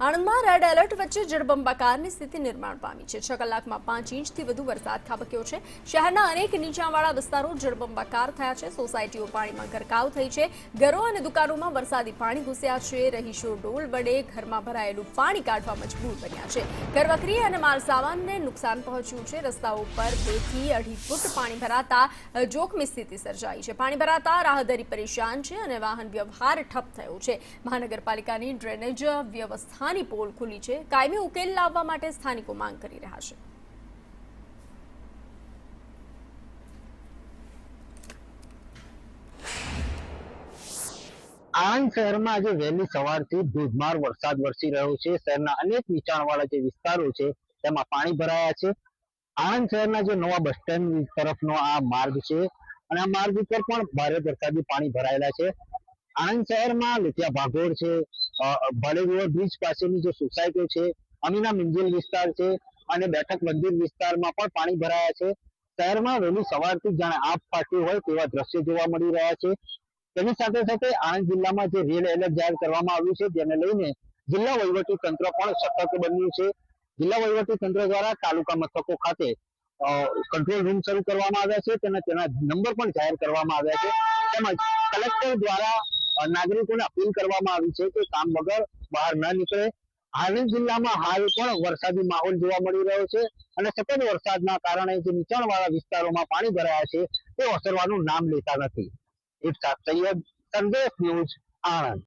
આણંદમાં red alert વચ્ચે જળબંબાકારની સ્થિતિ નિર્માણ પામી છે। 6 કલાકમાં 5 ઇંચથી વધુ વરસાદ ખાબક્યો છે। શહેરના અનેક નીચાણવાળા વિસ્તારો જળબંબાકાર થયા છે। સોસાયટીઓ પાણીમાં ગરકાવ થઈ છે। ઘરો અને દુકાનોમાં વરસાદી પાણી ઘૂસ્યા છે। રહીશો ડોલ વડે ઘરમાં ભરાયેલું પાણી કાઢવા મજબૂર બન્યા છે। ઘરવખરી અને માલસામાનને નુકસાન પહોંચ્યું છે। રસ્તાઓ પર 2 થી 2.5 ફૂટ પાણી ભરાતા જોખમી સ્થિતિ સર્જાઈ છે। પાણી ભરાતા રાહદારી પરેશાન છે અને વાહન વ્યવહાર ઠપ થયો છે। મહાનગરપાલિકાની ડ્રેનેજ વ્યવસ્થા પોલ ખુલી છે। કાયમી ઉકેલ લાવવા માટે સ્થાનિકો માંગ કરી રહ્યા છે। આણંદ શહેરમાં આજે વહેલી સવારથી ધોધમાર વરસાદ વરસી રહ્યો છે। શહેરના અનેક નીચાણવાળા જે વિસ્તારો છે તેમાં પાણી ભરાયા છે। આણંદ શહેરના જે નવા બસ સ્ટેન્ડ તરફનો આ માર્ગ છે અને આ માર્ગ ઉપર પણ ભારે વરસાદી પાણી ભરાયેલા છે। આણંદ શહેરમાં લીતિયા ભાગોળ છે, ભાલેરોડ બ્રિજ પાસેની જે સોસાયટીઓ છે, અમીના મિંજલ વિસ્તાર છે અને બેઠક મંદિર વિસ્તારમાં પણ પાણી ભરાયા છે। શહેરમાં વહેલી સવારથી જાણે આગ ફાટ્યું હોય તેવા દ્રશ્યો જોવા મળી રહ્યા છે। તેની સાથે સાથે આણંદ જિલ્લામાં જે રેડ એલર્ટ જાહેર કરવામાં આવ્યું છે જેને લઈને જિલ્લા વહીવટી તંત્ર પણ સતર્ક બન્યું છે। જિલ્લા વહીવટી તંત્ર દ્વારા તાલુકા મથકો ખાતે કંટ્રોલ રૂમ શરૂ કરવામાં આવ્યા છે અને તેના નંબર પણ જાહેર કરવામાં આવ્યા છે। તેમજ કલેક્ટર દ્વારા નાગરિકોને અપીલ કરવામાં આવી છે કે કામ વગર બહાર ન નીકળે। આણંદ જિલ્લામાં હાલ પણ વરસાદી માહોલ જોવા મળી રહ્યો છે અને સતત વરસાદના કારણે જે નીચાણવાળા વિસ્તારોમાં પાણી ભરાયા છે તે ઓસરવાનું નામ લેતા નથી। ઇરશાદ સૈયદ, સંદેશ ન્યૂઝ, આણંદ।